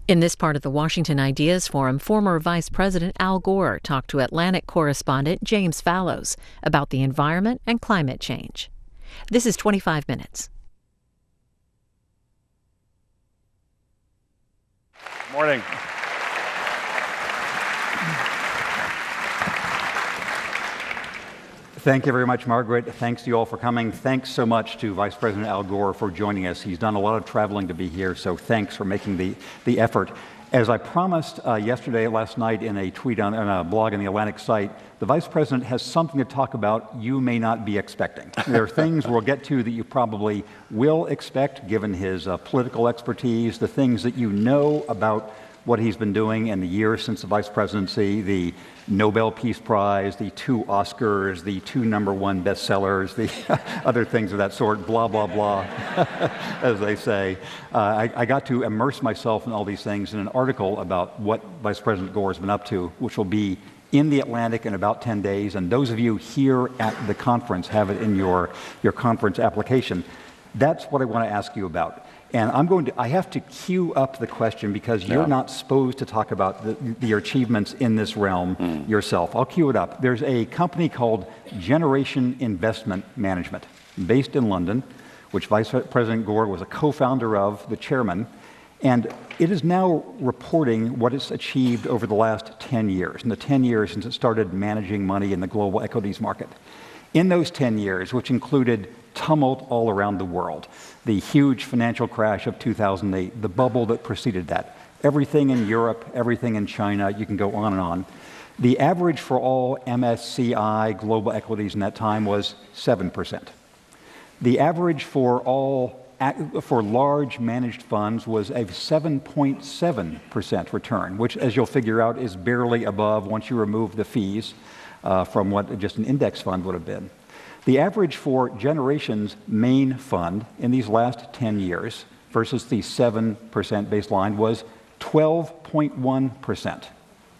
In this part of the Washington Ideas Forum, former Vice President Al Gore talked to Atlantic correspondent James Fallows about the environment and climate change. This is 25 Minutes. Morning. Thank you very much, Margaret. Thanks to you all for coming. Thanks so much to Vice President Al Gore for joining us. He's done a lot of traveling to be here, so thanks for making the effort. As I promised last night in a tweet on a blog on the Atlantic site, the Vice President has something to talk about you may not be expecting. There are things we'll get to that you probably will expect, given his political expertise, the things that you know about what he's been doing in the years since the vice presidency, the Nobel Peace Prize, the 2 Oscars, the 2 #1 bestsellers, the other things of that sort, blah, blah, blah, as they say. I got to immerse myself in all these things in an article about what Vice President Gore has been up to, which will be in the Atlantic in about 10 days. And those of you here at the conference have it in your conference application. That's what I want to ask you about. And I have to queue up the question because you're not supposed to talk about your achievements in this realm yourself. I'll queue it up. There's a company called Generation Investment Management based in London, which Vice President Gore was a co-founder of, the chairman. And it is now reporting what it's achieved over the last 10 years, in the 10 years since it started managing money in the global equities market. In those 10 years, which included tumult all around the world, the huge financial crash of 2008, the bubble that preceded that, everything in Europe, everything in China, you can go on and on. The average for all MSCI global equities in that time was 7%. The average for large managed funds was a 7.7% return, which, as you'll figure out, is barely above, once you remove the fees, from what just an index fund would have been. The average for Generation's main fund in these last 10 years versus the 7% baseline was 12.1%.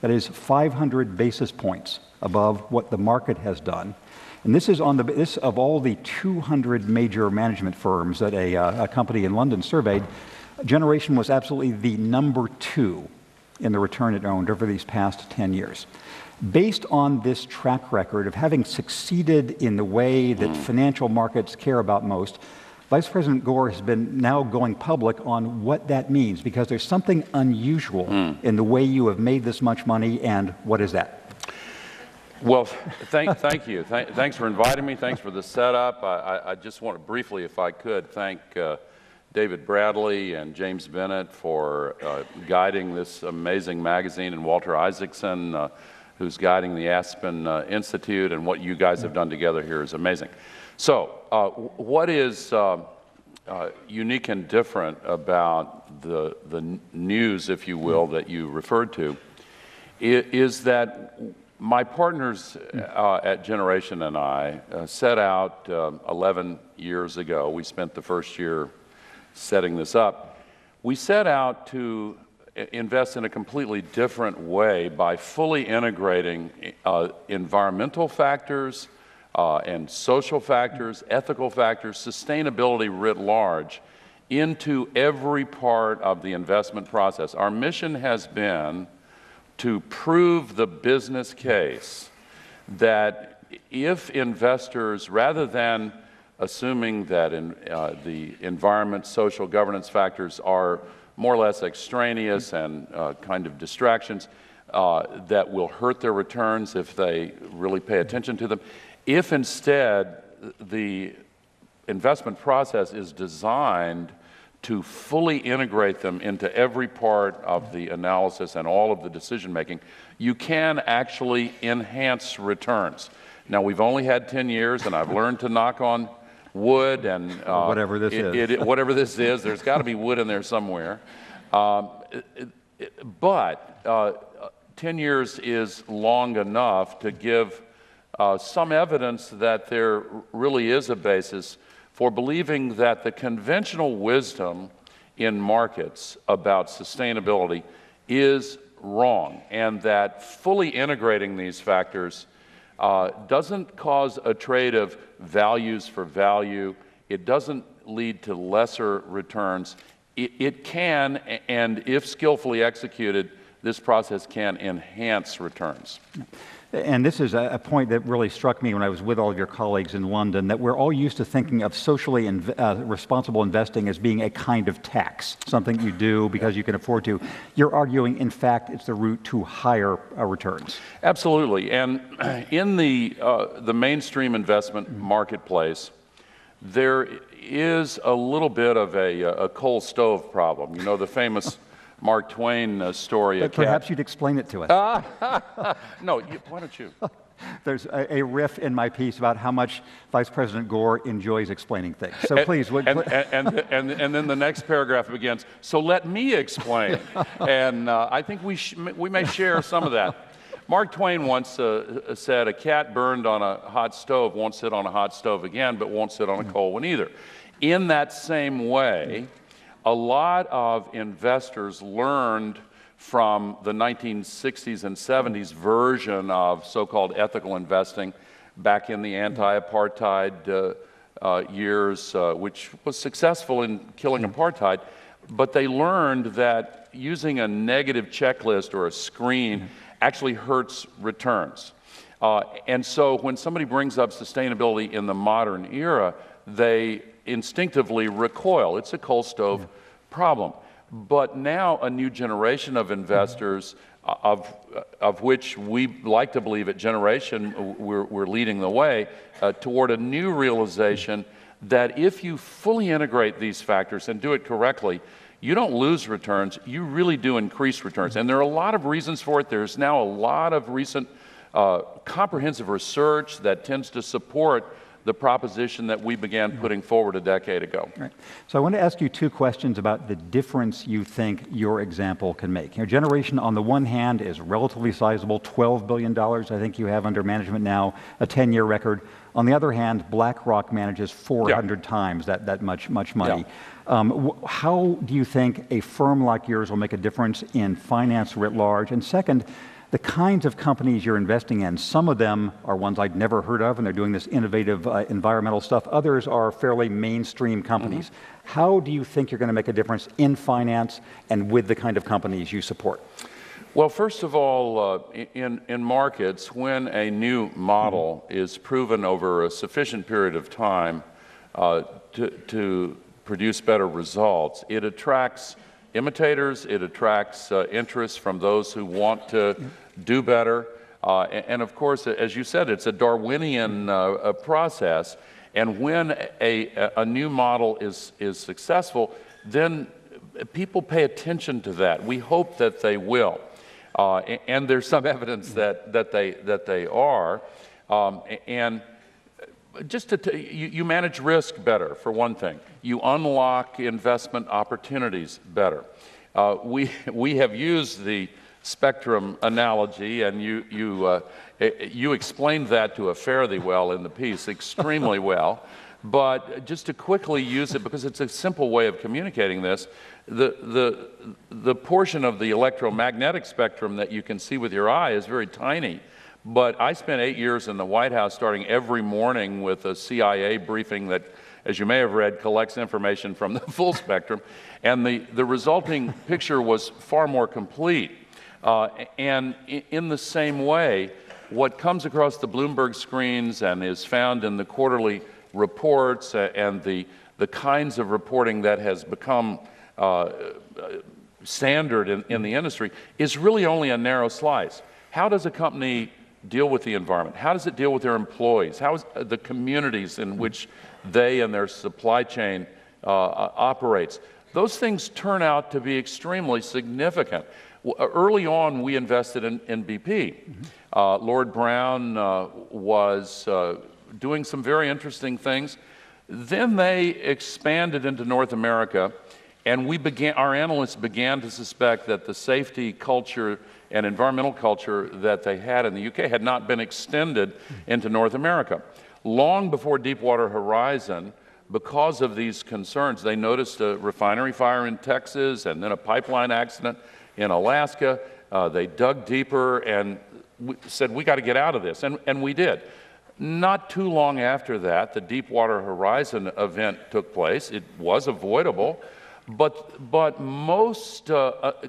That is 500 basis points above what the market has done. And this is on this of all the 200 major management firms that a company in London surveyed. Generation was absolutely the number 2 in the return it earned over these past 10 years. Based on this track record of having succeeded in the way that financial markets care about most, Vice President Gore has been now going public on what that means, because there's something unusual in the way you have made this much money, and what is that? Well, thank you. Thanks for inviting me. Thanks for the setup. I just want to briefly, if I could, thank David Bradley and James Bennett for guiding this amazing magazine, and Walter Isaacson, who's guiding the Aspen Institute, and what you guys have done together here is amazing. So what is unique and different about the news, if you will, that you referred to, is that my partners at Generation and I set out 11 years ago. We spent the first year setting this up. We set out to invest in a completely different way by fully integrating environmental factors and social factors, ethical factors, sustainability writ large into every part of the investment process. Our mission has been to prove the business case that if investors, rather than assuming that the environment, social, governance factors are more or less extraneous and kind of distractions that will hurt their returns if they really pay attention to them. If instead the investment process is designed to fully integrate them into every part of the analysis and all of the decision making, you can actually enhance returns. Now, we've only had 10 years, and I've learned to knock on wood and whatever this is. Whatever this is, there's got to be wood in there somewhere. But 10 years is long enough to give some evidence that there really is a basis for believing that the conventional wisdom in markets about sustainability is wrong, and that fully integrating these factors doesn't cause a trade of values for value. It doesn't lead to lesser returns. it can, and if skillfully executed, this process can enhance returns. And this is a point that really struck me when I was with all of your colleagues in London, that we're all used to thinking of socially responsible investing as being a kind of tax, something you do because you can afford to. You're arguing, in fact, it's the route to higher returns. Absolutely. And in the mainstream investment marketplace, there is a little bit of a coal stove problem. You know, the famous Mark Twain story. But perhaps you'd explain it to us. No, why don't you? There's a riff in my piece about how much Vice President Gore enjoys explaining things. So please. And then the next paragraph begins, so let me explain. And I think we may share some of that. Mark Twain once said, a cat burned on a hot stove won't sit on a hot stove again, but won't sit on a cold one either. In that same way, a lot of investors learned from the 1960s and 70s version of so-called ethical investing back in the anti-apartheid years, which was successful in killing apartheid. But they learned that using a negative checklist or a screen actually hurts returns. And so when somebody brings up sustainability in the modern era, they instinctively recoil. It's a coal stove problem. But now a new generation of investors, of which we like to believe at Generation we're leading the way, toward a new realization that if you fully integrate these factors and do it correctly, you don't lose returns, you really do increase returns. And there are a lot of reasons for it. There's now a lot of recent comprehensive research that tends to support the proposition that we began putting forward a decade ago. Right. So I want to ask you two questions about the difference you think your example can make. Your Generation, on the one hand, is relatively sizable, $12 billion I think you have under management now, a 10-year record. On the other hand, BlackRock manages 400 times that much money. Yeah. How do you think a firm like yours will make a difference in finance writ large? And second, the kinds of companies you're investing in, some of them are ones I'd never heard of, and they're doing this innovative environmental stuff. Others are fairly mainstream companies. How do you think you're going to make a difference in finance and with the kind of companies you support? Well, first of all, in markets, when a new model is proven over a sufficient period of time to produce better results, it attracts imitators, it attracts interest from those who want to do better. And of course, as you said, it's a Darwinian process. And when a new model is successful, then people pay attention to that. We hope that they will. And there's some evidence that they are. And just you manage risk better, for one thing. You unlock investment opportunities better. We have used the spectrum analogy, and you explained that to a fare thee well in the piece, extremely well. But just to quickly use it, because it's a simple way of communicating this, the portion of the electromagnetic spectrum that you can see with your eye is very tiny. But I spent 8 years in the White House, starting every morning with a CIA briefing that, as you may have read, collects information from the full spectrum. And the resulting picture was far more complete. And in the same way, what comes across the Bloomberg screens and is found in the quarterly reports and the kinds of reporting that has become standard in the industry is really only a narrow slice. How does a company deal with the environment? How does it deal with their employees? How is the communities in which they and their supply chain operates? Those things turn out to be extremely significant. Early on, we invested in BP. Lord Brown was doing some very interesting things. Then they expanded into North America, and our analysts began to suspect that the safety culture and environmental culture that they had in the UK had not been extended into North America. Long before Deepwater Horizon, because of these concerns, they noticed a refinery fire in Texas and then a pipeline accident in Alaska. They dug deeper and said, we got to get out of this, and we did. Not too long after that, the Deepwater Horizon event took place. It was avoidable, but most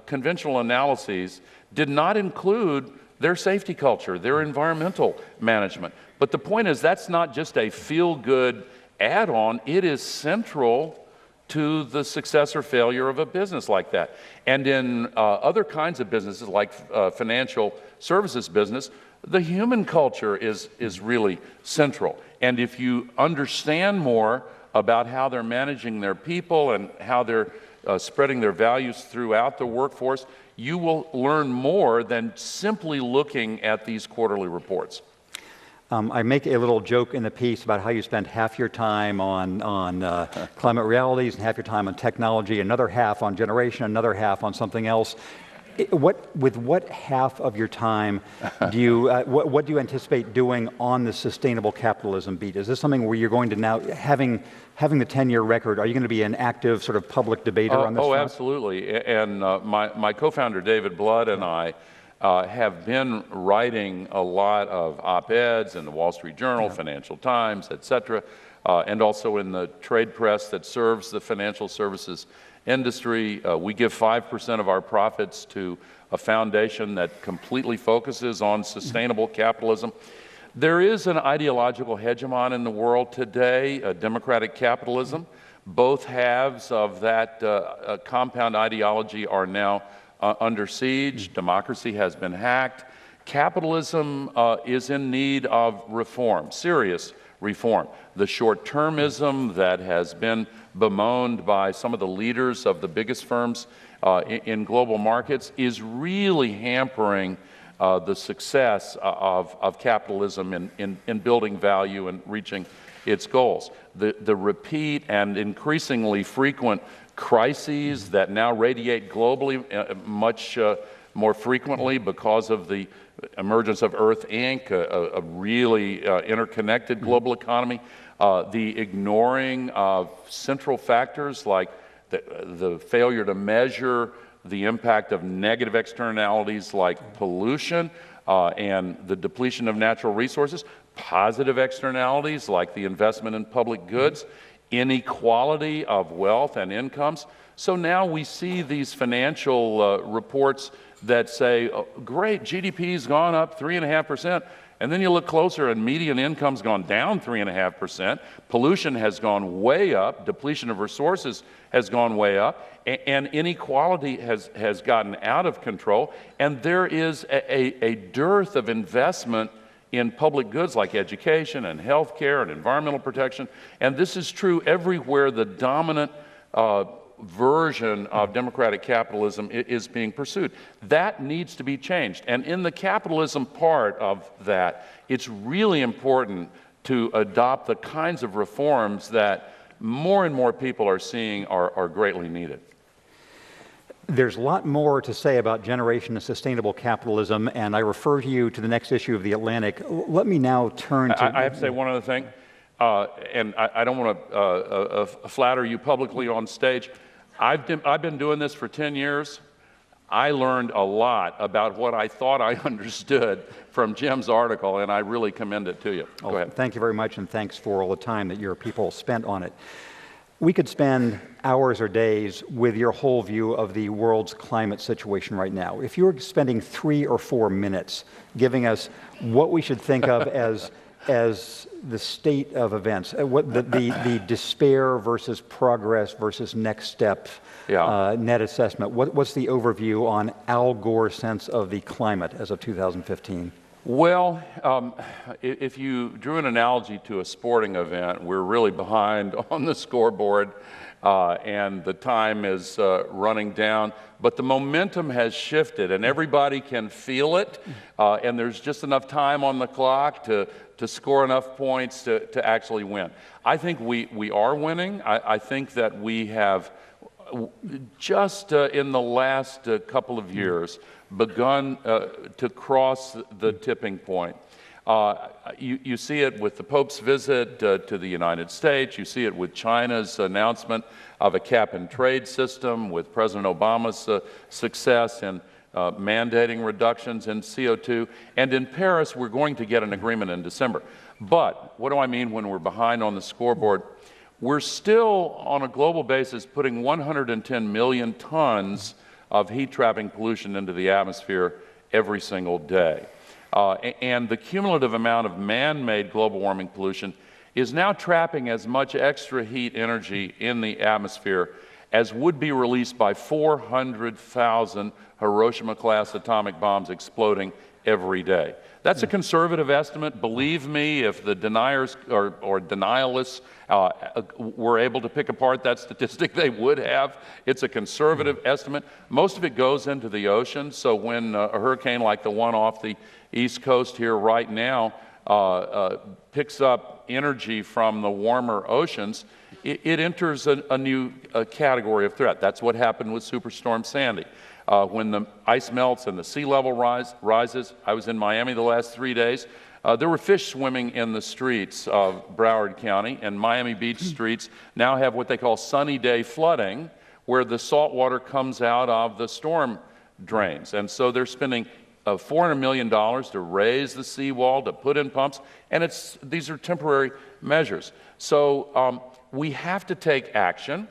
conventional analyses did not include their safety culture, their environmental management. But the point is, that's not just a feel-good add-on, it is central to the success or failure of a business like that. And in other kinds of businesses, like financial services business, the human culture is really central. And if you understand more about how they're managing their people and how they're spreading their values throughout the workforce, you will learn more than simply looking at these quarterly reports. I make a little joke in the piece about how you spend half your time on climate realities and half your time on technology, another half on generation, another half on something else. With what half of your time do you, what do you anticipate doing on the sustainable capitalism beat? Is this something where you're going to now, having the 10-year record, are you going to be an active sort of public debater on this front? Absolutely. And my co-founder David Blood and I have been writing a lot of op-eds in the Wall Street Journal, Financial Times, et cetera, and also in the trade press that serves the financial services industry. We give 5% of our profits to a foundation that completely focuses on sustainable capitalism. There is an ideological hegemon in the world today, democratic capitalism. Both halves of that compound ideology are now under siege. Democracy has been hacked. Capitalism is in need of reform, serious reform. The short-termism that has been bemoaned by some of the leaders of the biggest firms in global markets is really hampering the success of capitalism in building value and reaching its goals. The repeat and increasingly frequent crises that now radiate globally much more frequently because of the emergence of Earth Inc., a really interconnected global economy, the ignoring of central factors like the failure to measure the impact of negative externalities like pollution and the depletion of natural resources, positive externalities like the investment in public goods, inequality of wealth and incomes. So now we see these financial reports that say, oh, great, GDP's gone up 3.5%, and then you look closer and median income's gone down 3.5%, pollution has gone way up, depletion of resources has gone way up, and inequality has gotten out of control, and there is a dearth of investment in public goods like education and healthcare and environmental protection. And this is true everywhere the dominant version of democratic capitalism is being pursued. That needs to be changed. And in the capitalism part of that, it's really important to adopt the kinds of reforms that more and more people are seeing are greatly needed. There's a lot more to say about generation and sustainable capitalism, and I refer you to the next issue of The Atlantic. Let me now turn to... I have to say one other thing, and I don't want to flatter you publicly on stage. I've been doing this for 10 years. I learned a lot about what I thought I understood from Jim's article, and I really commend it to you. Go ahead. Thank you very much, and thanks for all the time that your people spent on it. We could spend hours or days with your whole view of the world's climate situation right now. If you were spending 3 or 4 minutes giving us what we should think of as the state of events, what the despair versus progress versus next step net assessment, what's the overview on Al Gore's sense of the climate as of 2015? Well, if you drew an analogy to a sporting event, we're really behind on the scoreboard and the time is running down, but the momentum has shifted and everybody can feel it, and there's just enough time on the clock to score enough points to actually win. I think we are winning. I think that we have just in the last couple of years begun to cross the tipping point. You see it with the Pope's visit to the United States. You see it with China's announcement of a cap-and-trade system, with President Obama's success in mandating reductions in CO2. And in Paris, we're going to get an agreement in December. But what do I mean when we're behind on the scoreboard? we're still, on a global basis, putting 110 million tons of heat-trapping pollution into the atmosphere every single day. And the cumulative amount of man-made global warming pollution is now trapping as much extra heat energy in the atmosphere as would be released by 400,000 Hiroshima-class atomic bombs exploding every day. That's a conservative estimate. Believe me, if the deniers or denialists were able to pick apart that statistic, they would have. It's a conservative estimate. Most of it goes into the ocean, so when a hurricane like the one off the East Coast here right now picks up energy from the warmer oceans, it enters a new category of threat. That's what happened with Superstorm Sandy. When the ice melts and the sea level rises, I was in Miami the last 3 days, there were fish swimming in the streets of Broward County, and Miami Beach streets now have what they call sunny day flooding, where the salt water comes out of the storm drains. And so they're spending $400 million to raise the seawall, to put in pumps, and these are temporary measures. So we have to take action.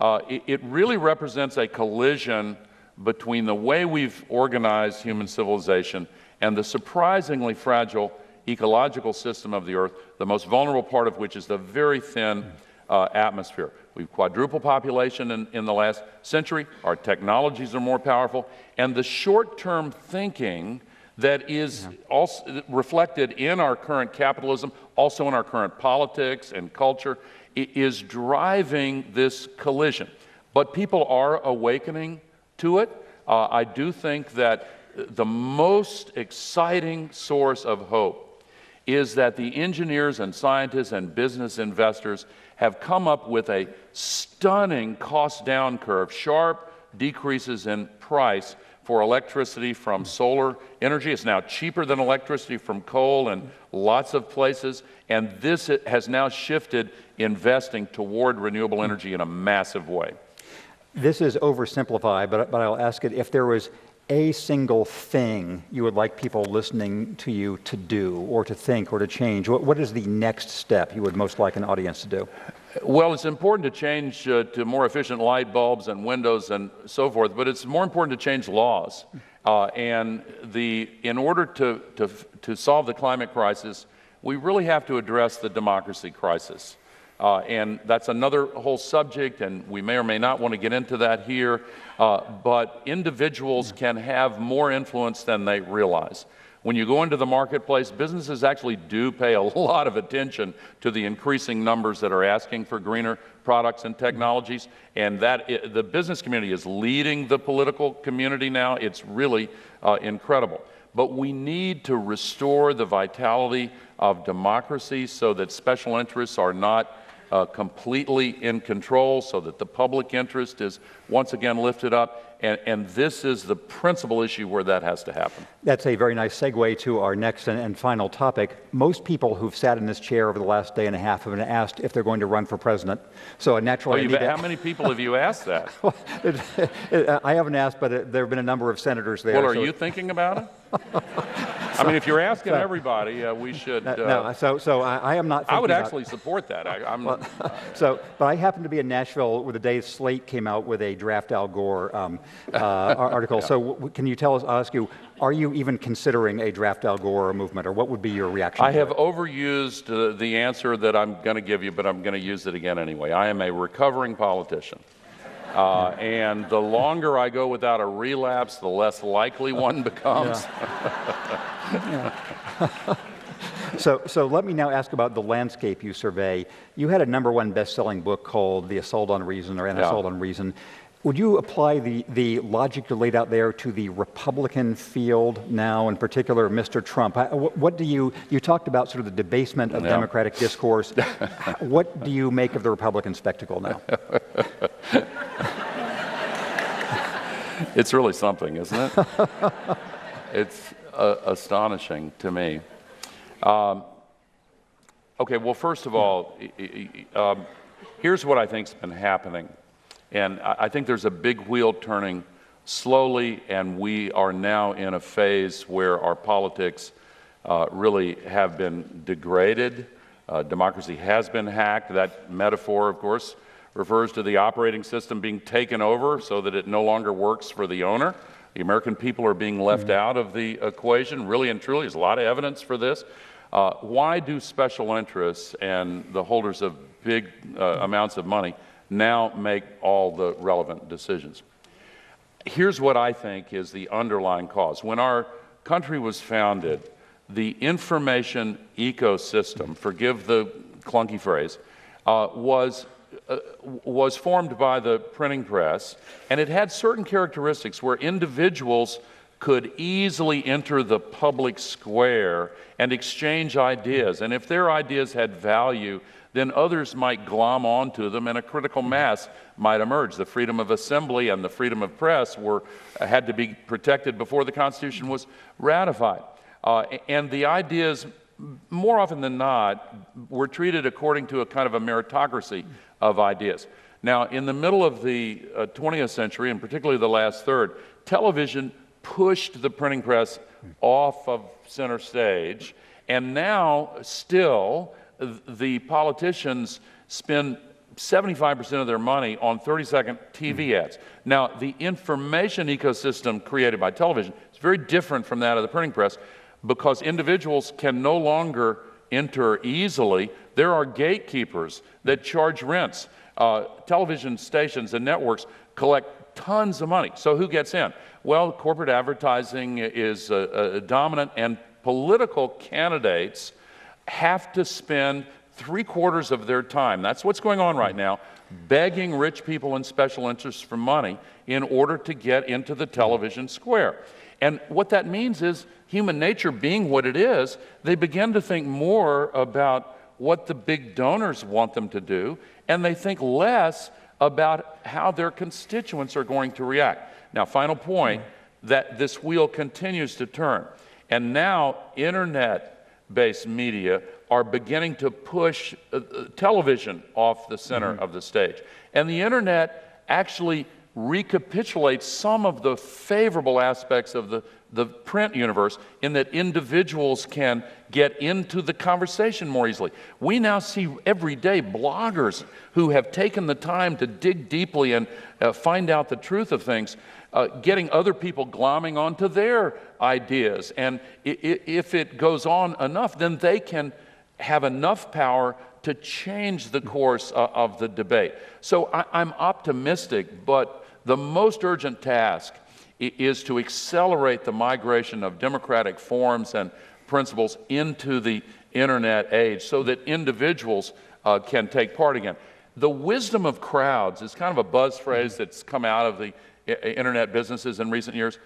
It really represents a collision between the way we've organized human civilization and the surprisingly fragile ecological system of the Earth, the most vulnerable part of which is the very thin atmosphere. We've quadrupled population in the last century. Our technologies are more powerful. And the short-term thinking that is also reflected in our current capitalism, also in our current politics and culture, is driving this collision. But people are awakening to it. I do think that the most exciting source of hope is that the engineers and scientists and business investors have come up with a stunning cost-down curve, sharp decreases in price for electricity from solar energy. It's now cheaper than electricity from coal in lots of places, and this has now shifted investing toward renewable energy in a massive way. This is oversimplified, but I'll ask it, if there was a single thing you would like people listening to you to do or to think or to change, what is the next step you would most like an audience to do? Well, it's important to change to more efficient light bulbs and windows and so forth, but it's more important to change laws. In order to solve the climate crisis, we really have to address the democracy crisis. And that's another whole subject, and we may or may not want to get into that here, but individuals can have more influence than they realize. When you go into the marketplace, businesses actually do pay a lot of attention to the increasing numbers that are asking for greener products and technologies, and the business community is leading the political community now. It's really incredible. But we need to restore the vitality of democracy so that special interests are not completely in control, so that the public interest is once again lifted up. And this is the principal issue where that has to happen. That's a very nice segue to our next and final topic. Most people who've sat in this chair over the last day and a half have been asked if they're going to run for president. So naturally, how many people have you asked that? I haven't asked, but there have been a number of senators there. Well, are you thinking about it? I mean, if you're asking everybody, we should. So I am not. I would actually support that. But I happened to be in Nashville where the day's Slate came out with a draft Al Gore article. Yeah. So can you tell us? I'll ask you: are you even considering a draft Al Gore movement, or what would be your reaction? I have overused the answer that I'm going to give you, but I'm going to use it again anyway. I am a recovering politician. And the longer I go without a relapse, the less likely one becomes. So let me now ask about the landscape you survey. You had a #1 best-selling book called The Assault on Reason, or An Assault on Reason. Would you apply the logic you laid out there to the Republican field now, in particular Mr. Trump? What do you talked about sort of the debasement of democratic discourse. What do you make of the Republican spectacle now? It's really something, isn't it? It's astonishing to me. Okay, well, first of all, here's what I think's been happening. And I think there's a big wheel turning slowly, and we are now in a phase where our politics really have been degraded Democracy has been hacked. That metaphor, of course, refers to the operating system being taken over so that it no longer works for the owner. The American people are being left out of the equation, really and truly. There's a lot of evidence for this. Why do special interests and the holders of big amounts of money now make all the relevant decisions? Here's what I think is the underlying cause. When our country was founded, the information ecosystem, forgive the clunky phrase, was formed by the printing press, and it had certain characteristics where individuals could easily enter the public square and exchange ideas. And if their ideas had value, then others might glom onto them and a critical mass might emerge. The freedom of assembly and the freedom of press had to be protected before the Constitution was ratified. And the ideas, more often than not, were treated according to a kind of a meritocracy of ideas. Now, in the middle of the 20th century, and particularly the last third, television pushed the printing press off of center stage, and now still the politicians spend 75% of their money on 30-second TV ads. Now, the information ecosystem created by television is very different from that of the printing press because individuals can no longer enter easily. There are gatekeepers that charge rents. Television stations and networks collect tons of money. So who gets in? Well, corporate advertising is dominant, and political candidates have to spend 3/4 of their time, that's what's going on right now, begging rich people and special interests for money in order to get into the television square. And what that means is, human nature being what it is, they begin to think more about what the big donors want them to do, and they think less about how their constituents are going to react. Now, final point, that this wheel continues to turn. And now, internet-based media are beginning to push television off the center of the stage. And the internet actually recapitulates some of the favorable aspects of the print universe in that individuals can get into the conversation more easily. We now see every day bloggers who have taken the time to dig deeply and find out the truth of things, getting other people glomming onto their ideas. And if it goes on enough, then they can have enough power to change the course of the debate. So I'm optimistic, but the most urgent task is to accelerate the migration of democratic forms and principles into the internet age so that individuals can take part again. The wisdom of crowds is kind of a buzz phrase that's come out of the internet businesses in recent years.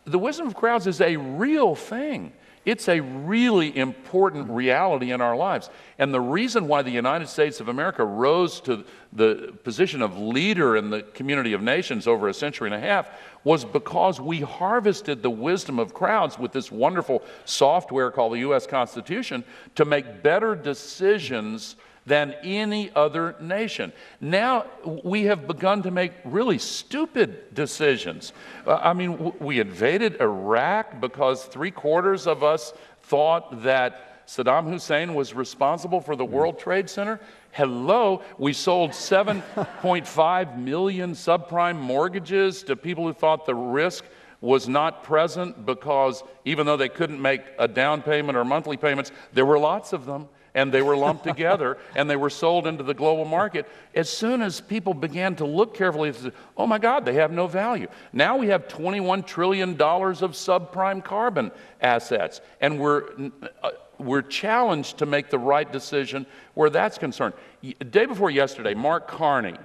The wisdom of crowds is a real thing. It's a really important reality in our lives. And the reason why the United States of America rose to the position of leader in the community of nations over a century and a half was because we harvested the wisdom of crowds with this wonderful software called the U.S. Constitution to make better decisions than any other nation. Now we have begun to make really stupid decisions. We invaded Iraq because 3/4 of us thought that Saddam Hussein was responsible for the World Trade Center. Hello, we sold 7.5 million subprime mortgages to people who thought the risk was not present because even though they couldn't make a down payment or monthly payments, there were lots of them. And they were lumped together, and they were sold into the global market. As soon as people began to look carefully, they said, oh my God, they have no value. Now we have $21 trillion of subprime carbon assets, and we're challenged to make the right decision where that's concerned. Day before yesterday, Mark Carney,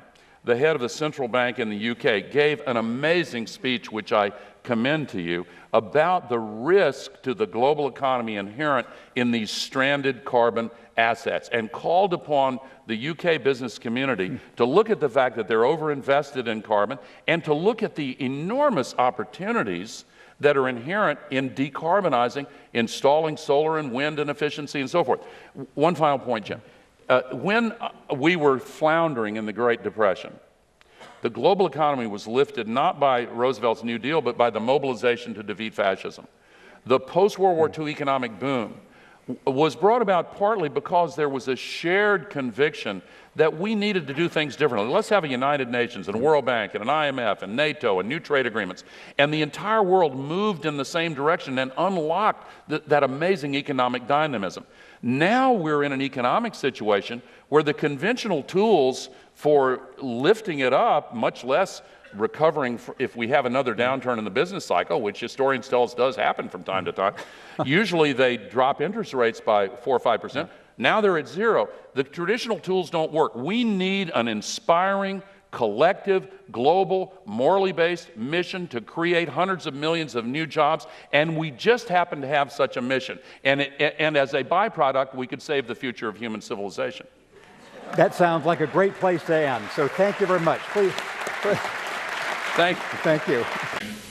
the head of the central bank in the UK, gave an amazing speech, which I commend to you, about the risk to the global economy inherent in these stranded carbon assets, and called upon the UK business community to look at the fact that they're overinvested in carbon and to look at the enormous opportunities that are inherent in decarbonizing, installing solar and wind and efficiency and so forth. One final point, Jim. When we were floundering in the Great Depression, the global economy was lifted not by Roosevelt's New Deal, but by the mobilization to defeat fascism. The post-World War II economic boom was brought about partly because there was a shared conviction that we needed to do things differently. Let's have a United Nations and a World Bank and an IMF and NATO and new trade agreements. And the entire world moved in the same direction and unlocked that amazing economic dynamism. Now we're in an economic situation where the conventional tools for lifting it up, much less recovering if we have another downturn in the business cycle, which historians tell us does happen from time to time. Usually they drop interest rates by 4 or 5%. Now they're at zero. The traditional tools don't work. We need an inspiring, collective, global, morally based mission to create hundreds of millions of new jobs, and we just happen to have such a mission. And as a byproduct, we could save the future of human civilization. That sounds like a great place to end. So thank you very much. Please. Thank you.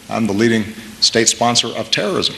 I'm the leading state sponsor of terrorism.